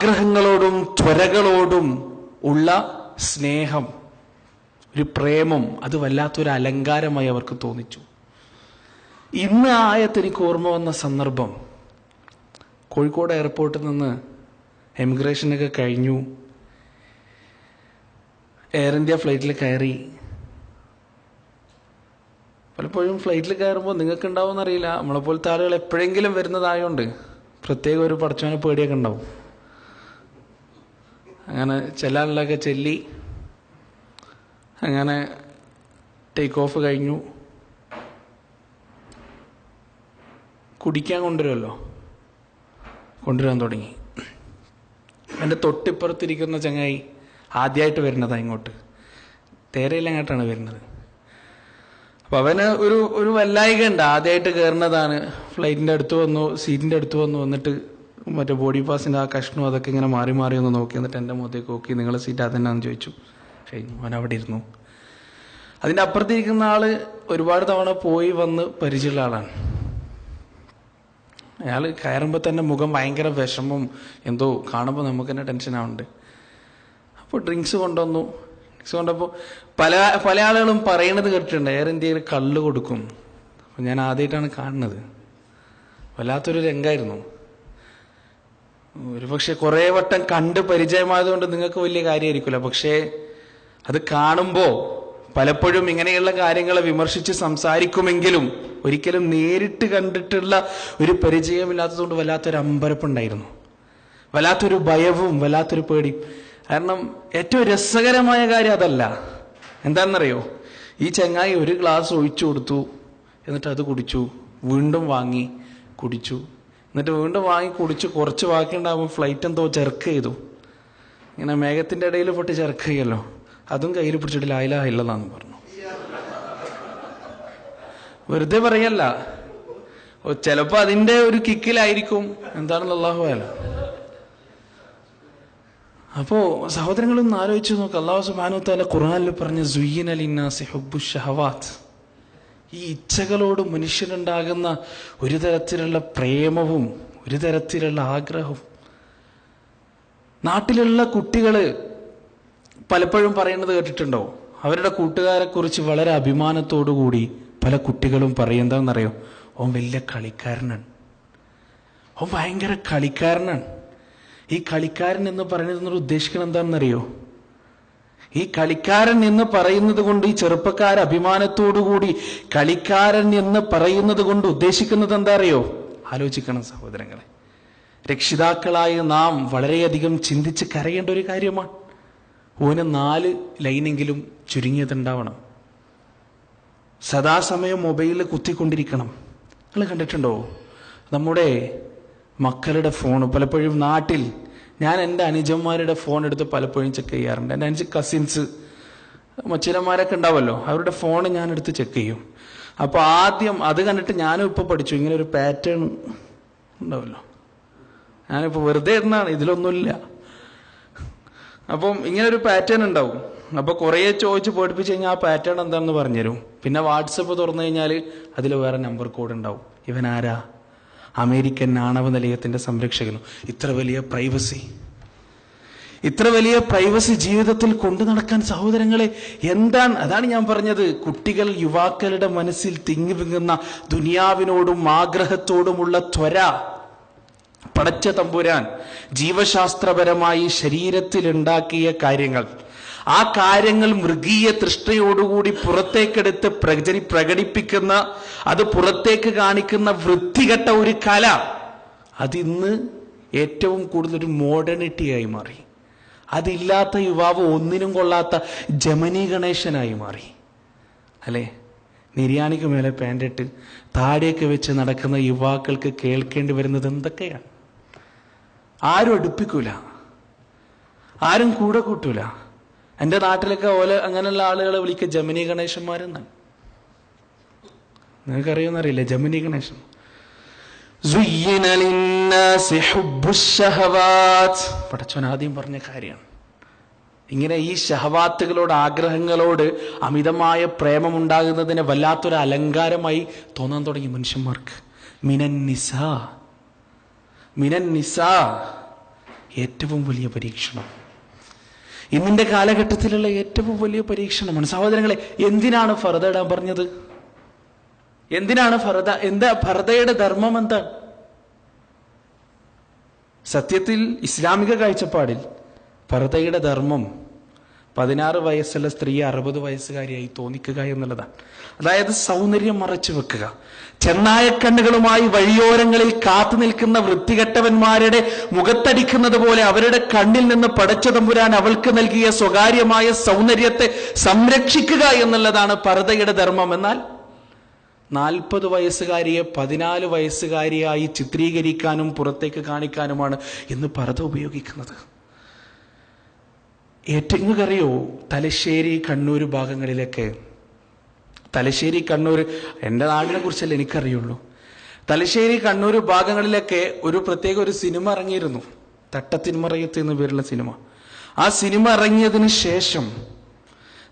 ആഗ്രഹങ്ങളോടും ത്വരകളോടും ഉള്ള സ്നേഹം, ഒരു പ്രേമം, അത് വല്ലാത്തൊരു അലങ്കാരമായി അവർക്ക് തോന്നിച്ചു. ഇന്ന് ആയത്ത് എനിക്ക് ഓർമ്മ വന്ന സന്ദർഭം, കോഴിക്കോട് എയർപോർട്ടിൽ നിന്ന് എമിഗ്രേഷനൊക്കെ കഴിഞ്ഞു, എയർ ഇന്ത്യ ഫ്ലൈറ്റിൽ കയറി. പലപ്പോഴും ഫ്ലൈറ്റിൽ കയറുമ്പോൾ നിങ്ങൾക്ക് ഉണ്ടാവുമെന്നറിയില്ല, നമ്മളെപ്പോലത്തെ ആളുകൾ എപ്പോഴെങ്കിലും വരുന്നതായോണ്ട് പ്രത്യേക ഒരു പടച്ചോനെ പേടിയൊക്കെ ഉണ്ടാവും. അങ്ങനെ ചില ആളിലൊക്കെ ചെല്ലി അങ്ങനെ ടേക്ക് ഓഫ് കഴിഞ്ഞു. കുടിക്കാൻ കൊണ്ടുവരാൻ തുടങ്ങി. എൻ്റെ തൊട്ടിപ്പുറത്തിരിക്കുന്ന ചങ്ങായി ആദ്യമായിട്ട് വരുന്നതാണ് ഇങ്ങോട്ട്, തേരയിലങ്ങോട്ടാണ് വരുന്നത്. അപ്പം അവന് ഒരു വല്ലായിക ഉണ്ട്, ആദ്യമായിട്ട് കയറുന്നതാണ്. ഫ്ലൈറ്റിൻ്റെ അടുത്ത് വന്നു, സീറ്റിൻ്റെ അടുത്ത് വന്നിട്ട് മറ്റേ ബോഡി പാസിൻ്റെ ആ കഷ്ണം അതൊക്കെ ഇങ്ങനെ മാറി മാറി ഒന്ന് നോക്കി, എന്നിട്ട് എൻ്റെ മുഖത്തേക്ക് നോക്കി, നിങ്ങളുടെ സീറ്റ് അതെന്നാന്ന് ചോദിച്ചു. കഴിഞ്ഞു, അവൻ അവിടെ ഇരുന്നു. അതിൻ്റെ അപ്പുറത്തിരിക്കുന്ന ആള് ഒരുപാട് തവണ പോയി വന്ന് പരിചയമുള്ള ആളാണ്. അയാൾ കയറുമ്പോൾ തന്നെ മുഖം ഭയങ്കര വിഷമവും എന്തോ കാണുമ്പോൾ നമുക്ക് തന്നെ ടെൻഷനാവുന്നുണ്ട്. അപ്പോൾ ഡ്രിങ്ക്സ് കൊണ്ടുവന്നു. ഡ്രിങ്ക്സ് കൊണ്ടപ്പോൾ പല ആളുകളും പറയണത് കേട്ടിട്ടുണ്ട്, എയർ ഇന്ത്യയിൽ കള്ള് കൊടുക്കും. അപ്പം ഞാൻ ആദ്യമായിട്ടാണ് കാണുന്നത്. വല്ലാത്തൊരു രംഗമായിരുന്നു. ഒരുപക്ഷെ കുറേ വട്ടം കണ്ട് പരിചയമായതുകൊണ്ട് നിങ്ങൾക്ക് വലിയ കാര്യമായിരിക്കില്ല, പക്ഷേ അത് കാണുമ്പോൾ പലപ്പോഴും ഇങ്ങനെയുള്ള കാര്യങ്ങളെ വിമർശിച്ച് സംസാരിക്കുമെങ്കിലും ഒരിക്കലും നേരിട്ട് കണ്ടിട്ടുള്ള ഒരു പരിചയമില്ലാത്തതുകൊണ്ട് വല്ലാത്തൊരു അമ്പരപ്പുണ്ടായിരുന്നു, വല്ലാത്തൊരു ഭയവും വല്ലാത്തൊരു പേടിയും. കാരണം ഏറ്റവും രസകരമായ കാര്യം അതല്ല, എന്താണെന്നറിയോ, ഈ ചങ്ങായി ഒരു ഗ്ലാസ് ഒഴിച്ചു കൊടുത്തു, എന്നിട്ട് അത് കുടിച്ചു, വീണ്ടും വാങ്ങി കുടിച്ചു, എന്നിട്ട് വീണ്ടും വാങ്ങി കുടിച്ചു. കുറച്ച് ബാക്കി ഉണ്ടാകുമ്പോൾ ഫ്ലൈറ്റ് എന്തോ ചെറുക്ക് ചെയ്തു, ഇങ്ങനെ മേഘത്തിൻ്റെ ഇടയിൽ പൊട്ടി ചെറുക്ക് ചെയ്യല്ലോ, അതും കയ്യിൽ പിടിച്ചിട്ട് ലാ ഇലാഹ ഇല്ലല്ലാഹ് എന്ന് പറഞ്ഞു. വെറുതെ പറയല്ല, ചിലപ്പോ അതിന്റെ ഒരു കിക്കിലായിരിക്കും, എന്താണെന്ന് അല്ലാഹു അഅലം. അപ്പോ സഹോദരങ്ങളൊന്ന് ആലോചിച്ച് നോക്ക്, അല്ലാഹു സുബ്ഹാനഹു വ തആല ഖുർആനിൽ പറഞ്ഞ സുയ്യിന ലിന്നാസി ഹുബ്ബുശ് ശഹവാത്ത്, ഈ ഇച്ഛകളോട് മനുഷ്യനുണ്ടാകുന്ന ഒരു തരത്തിലുള്ള പ്രേമവും ഒരു തരത്തിലുള്ള ആഗ്രഹവും. നാട്ടിലുള്ള കുട്ടികള് പലപ്പോഴും പറയുന്നത് കേട്ടിട്ടുണ്ടോ, അവരുടെ കൂട്ടുകാരെ കുറിച്ച് വളരെ അഭിമാനത്തോടു കൂടി പല കുട്ടികളും പറയും, എന്താണെന്നറിയോ, ഓൻ വലിയ കളിക്കാരനാണ്, ഓൻ ഭയങ്കര കളിക്കാരനാണ്. ഈ കളിക്കാരൻ എന്ന് പറയുന്നത് ഉദ്ദേശിക്കുന്നത് എന്താണെന്നറിയോ, ഈ കളിക്കാരൻ എന്ന് പറയുന്നത് കൊണ്ട് ഈ ചെറുപ്പക്കാർ അഭിമാനത്തോടുകൂടി കളിക്കാരൻ എന്ന് പറയുന്നത് കൊണ്ട് ഉദ്ദേശിക്കുന്നത് എന്താ അറിയോ? ആലോചിക്കണം സഹോദരങ്ങളെ, രക്ഷിതാക്കളായ നാം വളരെയധികം ചിന്തിച്ച് കരയേണ്ട ഒരു കാര്യമാണ്. ഓന് 4 ലൈനെങ്കിലും ചുരുങ്ങിയതുണ്ടാവണം, സദാസമയം മൊബൈലിൽ കുത്തിക്കൊണ്ടിരിക്കണം. നിങ്ങൾ കണ്ടിട്ടുണ്ടോ നമ്മുടെ മക്കളുടെ ഫോൺ? പലപ്പോഴും നാട്ടിൽ ഞാൻ എൻ്റെ അനുജന്മാരുടെ ഫോൺ എടുത്ത് പലപ്പോഴും ചെക്ക് ചെയ്യാറുണ്ട്. എൻ്റെ 5 കസിൻസ് മച്ചിരന്മാരൊക്കെ ഉണ്ടാവുമല്ലോ, അവരുടെ ഫോൺ ഞാൻ എടുത്ത് ചെക്ക് ചെയ്യും. അപ്പോൾ ആദ്യം അത് കണ്ടിട്ട് ഞാനും ഇപ്പോൾ പഠിച്ചു, ഇങ്ങനെ ഒരു പാറ്റേൺ ഉണ്ടാവല്ലോ, ഞാനിപ്പോൾ വെറുതെ ഇരുന്നാണ്, ഇതിലൊന്നുമില്ല. അപ്പം ഇങ്ങനെ ഒരു പാറ്റേൺ ഉണ്ടാവും. അപ്പോൾ കുറേ ചോദിച്ച് പഠിപ്പിച്ച് കഴിഞ്ഞാൽ ആ പാറ്റേൺ എന്താണെന്ന് പറഞ്ഞുതരും. പിന്നെ വാട്സപ്പ് തുറന്നു കഴിഞ്ഞാൽ അതിൽ വേറെ നമ്പർ കോഡ് ഉണ്ടാവും. ഇവൻ ആരാ? അമേരിക്കൻ ആണവ നിലയത്തിന്റെ സംരക്ഷകനും. ഇത്ര വലിയ പ്രൈവസി ജീവിതത്തിൽ കൊണ്ടു നടക്കാൻ സഹോദരങ്ങളെ എന്താണ്? അതാണ് ഞാൻ പറഞ്ഞത്, കുട്ടികൾ യുവാക്കളുടെ മനസ്സിൽ തിങ്ങി വിങ്ങുന്ന ദുനിയാവിനോടും ആഗ്രഹത്തോടുമുള്ള ത്വര പടച്ച തമ്പുരാൻ ജീവശാസ്ത്രപരമായി ശരീരത്തിൽ ഉണ്ടാക്കിയ കാര്യങ്ങൾ, ആ കാര്യങ്ങൾ മൃഗീയ തൃഷ്ണയോടുകൂടി പുറത്തേക്കെടുത്ത് പ്രകടിപ്പിക്കുന്ന, അത് പുറത്തേക്ക് കാണിക്കുന്ന വൃത്തികെട്ട ഒരു കല, അതിന്ന് ഏറ്റവും കൂടുതൽ മോഡേണിറ്റിയായി മാറി. അതില്ലാത്ത യുവാവ് ഒന്നിനും കൊള്ളാത്ത ജമനി ഗണേശനായി മാറി, അല്ലേ? നിര്യാണിക്ക് മേലെ പാൻറിട്ട് താടിയൊക്കെ വെച്ച് നടക്കുന്ന യുവാക്കൾക്ക് കേൾക്കേണ്ടി വരുന്നത് എന്തൊക്കെയാണ്? ആരും അടുപ്പിക്കൂല, ആരും കൂടെ കൂട്ടൂല. എൻ്റെ നാട്ടിലൊക്കെ അങ്ങനെയുള്ള ആളുകളെ വിളിക്കുക ജമിനി ഗണേശന്മാരെന്നാണ്. നിങ്ങൾക്കറിയുമെന്നറിയില്ല ജമിനി ഗണേശൻ. പടച്ചോൻ ആദ്യം പറഞ്ഞ കാര്യമാണ്. ഇങ്ങനെ ഈ ഷഹവാത്തുകളോട്, ആഗ്രഹങ്ങളോട് അമിതമായ പ്രേമമുണ്ടാകുന്നതിനെ വല്ലാത്തൊരു അലങ്കാരമായി തോന്നാൻ തുടങ്ങി മനുഷ്യന്മാർക്ക്. മിനൻ നിസാ, ഏറ്റവും വലിയ പരീക്ഷണം, ഇന്നിന്റെ കാലഘട്ടത്തിലുള്ള ഏറ്റവും വലിയ പരീക്ഷണമാണ്. സഹോദരങ്ങളെ, എന്തിനാണ് ഫർദ ഇടാൻ പറഞ്ഞത്? എന്തിനാണ് ഫർദ? എന്താ ഫർദയുടെ ധർമ്മം? എന്താ? സത്യത്തിൽ ഇസ്ലാമിക കാഴ്ചപ്പാടിൽ ഫർദയുടെ ധർമ്മം 16 വയസ്സുള്ള സ്ത്രീയെ 60 വയസ്സുകാരിയായി തോന്നിക്കുക എന്നുള്ളതാണ്. അതായത് സൗന്ദര്യം മറച്ചു വെക്കുക. ചെന്നായക്കണ്ണുകളുമായി വഴിയോരങ്ങളിൽ കാത്തു നിൽക്കുന്ന വൃത്തികെട്ടവന്മാരുടെ മുഖത്തടിക്കുന്നത് പോലെ അവരുടെ കണ്ണിൽ നിന്ന് പടച്ച തമ്പുരാൻ അവൾക്ക് നൽകിയ സ്വകാര്യമായ സൗന്ദര്യത്തെ സംരക്ഷിക്കുക എന്നുള്ളതാണ് പർദയുടെ ധർമ്മം. എന്നാൽ 40 വയസ്സുകാരിയെ 14 വയസ്സുകാരിയായി ചിത്രീകരിക്കാനും പുറത്തേക്ക് കാണിക്കാനുമാണ് ഇന്ന് പർദ ഉപയോഗിക്കുന്നത്. നിങ്ങൾക്കറിയോ, തലശ്ശേരി കണ്ണൂർ ഭാഗങ്ങളിലൊക്കെ, തലശ്ശേരി കണ്ണൂർ എൻ്റെ നാടിനെ കുറിച്ചല്ല എനിക്കറിയുള്ളൂ, തലശ്ശേരി കണ്ണൂർ ഭാഗങ്ങളിലൊക്കെ ഒരു സിനിമ ഇറങ്ങിയിരുന്നു, തട്ടത്തിന്മറയത്ത് എന്ന പേരുള്ള സിനിമ. ആ സിനിമ ഇറങ്ങിയതിന് ശേഷം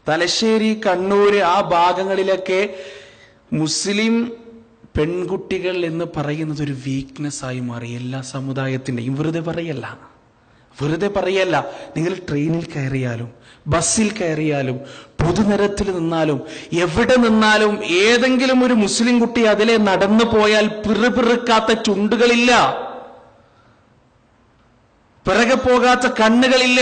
തലശ്ശേരി കണ്ണൂർ ആ ഭാഗങ്ങളിലൊക്കെ മുസ്ലിം പെൺകുട്ടികൾ എന്ന് പറയുന്നത് ഒരു വീക്ക്നെസ് ആയി മാറി. എല്ലാ സമുദായത്തിൻ്റെയും. വെറുതെ പറയല്ല. നിങ്ങൾ ട്രെയിനിൽ കയറിയാലും ബസ്സിൽ കയറിയാലും പൊതുനിരത്തിൽ നിന്നാലും എവിടെ നിന്നാലും ഏതെങ്കിലും ഒരു മുസ്ലിം കുട്ടി അതിലെ നടന്നു പോയാൽ പിറുപിറുക്കാത്ത ചുണ്ടുകളില്ല, പിറകെ പോകാത്ത കണ്ണുകളില്ല.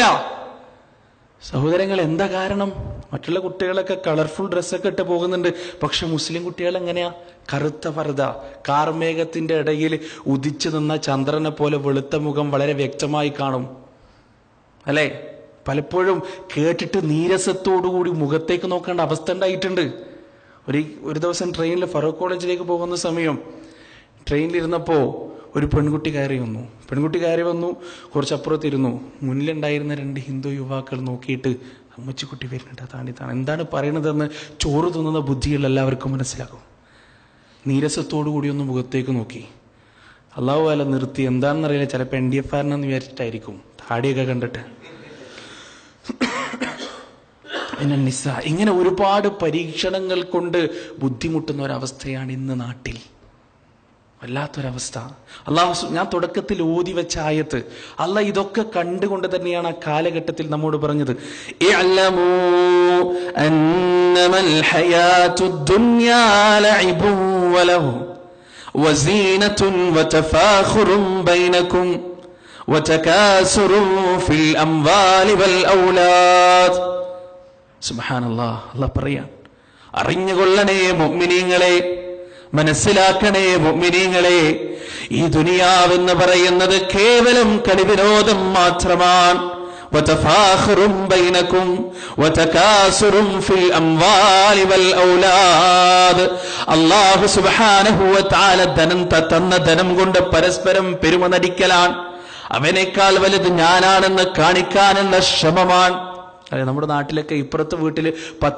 സഹോദരങ്ങൾ, എന്താ കാരണം? മറ്റുള്ള കുട്ടികളൊക്കെ കളർഫുൾ ഡ്രസ്സൊക്കെ ഇട്ട് പോകുന്നുണ്ട്. പക്ഷെ മുസ്ലിം കുട്ടികൾ എങ്ങനെയാ? കറുത്ത പർദ, കാർമേഘത്തിന്റെ ഇടയിൽ ഉദിച്ചു നിന്ന ചന്ദ്രനെ പോലെ വെളുത്ത മുഖം വളരെ വ്യക്തമായി കാണും, അല്ലേ? പലപ്പോഴും കേട്ടിട്ട് നീരസത്തോടുകൂടി മുഖത്തേക്ക് നോക്കേണ്ട അവസ്ഥ ഉണ്ടായിട്ടുണ്ട്. ഒരു ദിവസം ട്രെയിനിൽ ഫറൂഖ് കോളേജിലേക്ക് പോകുന്ന സമയം ട്രെയിനിലിരുന്നപ്പോൾ ഒരു പെൺകുട്ടി കയറി വന്നു. കുറച്ചപ്പുറത്തിരുന്നു. മുന്നിലുണ്ടായിരുന്ന 2 ഹിന്ദു യുവാക്കൾ നോക്കിയിട്ട് അമ്മച്ചിക്കുട്ടി വരുന്നുണ്ട്, അതാണ് എന്താണ് പറയണതെന്ന് ചോറ് തിന്നുന്ന ബുദ്ധികൾ എല്ലാവർക്കും മനസ്സിലാകും. നീരസത്തോടു കൂടി ഒന്ന് മുഖത്തേക്ക് നോക്കി. അള്ളാഹു അല നിർത്തി. എന്താണെന്നറിയില്ല, ചിലപ്പോൾ NDF ആരെന്ന് വിചാരിച്ചിട്ടായിരിക്കും, താടിയൊക്കെ കണ്ടിട്ട്. പിന്നെ ഇങ്ങനെ ഒരുപാട് പരീക്ഷണങ്ങൾ കൊണ്ട് ബുദ്ധിമുട്ടുന്ന ഒരവസ്ഥയാണ് ഇന്ന് നാട്ടിൽ. വല്ലാത്തൊരവസ്ഥ. ഞാൻ തുടക്കത്തിൽ ഓതി വെച്ച ആയത്ത്, അള്ളാഹ് ഇതൊക്കെ കണ്ടുകൊണ്ട് തന്നെയാണ് ആ കാലഘട്ടത്തിൽ നമ്മോട് പറഞ്ഞത്, ഇഅ്ലമൂ അന്നമൽ ഹയാത്തുദ് ദുനിയാ ലഇബുൻ വലഹു വസീനത്തുൻ വതഫാഖുറുൻ ബൈനകും വതകാസുറുൻ ഫിൽ അംവാലി വൽ ഔലാദ്. സുബ്ഹാനല്ലാഹ്. അള്ളാഹ് പറയാൻ, അറിഞ്ഞുകൊള്ളണേ മുഅ്മിനീങ്ങളെ, മനസ്സിലാക്കണേ മുഅ്മിനീങ്ങളെ, ഈ ദുനിയാവെന്ന് പറയുന്നത് കേവലം കളിവിനോദം മാത്രമാണ്. വതഫാഖുറുൻ ബൈനകും വതകാസുറുൻ ഫിൽ അംവാലി വൽ ഔലാദ്. അല്ലാഹു സുബ്ഹാനഹു വ തആല തന്ന ധനം കൊണ്ട് പരസ്പരം പെരുമ നടിക്കലാണ്. അവനേക്കാൾ വലുത് ഞാനാണെന്ന് കാണിക്കാനുള്ള ശ്രമമാണ്. നമ്മുടെ നാട്ടിലൊക്കെ ഇപ്പുറത്തെ വീട്ടിൽ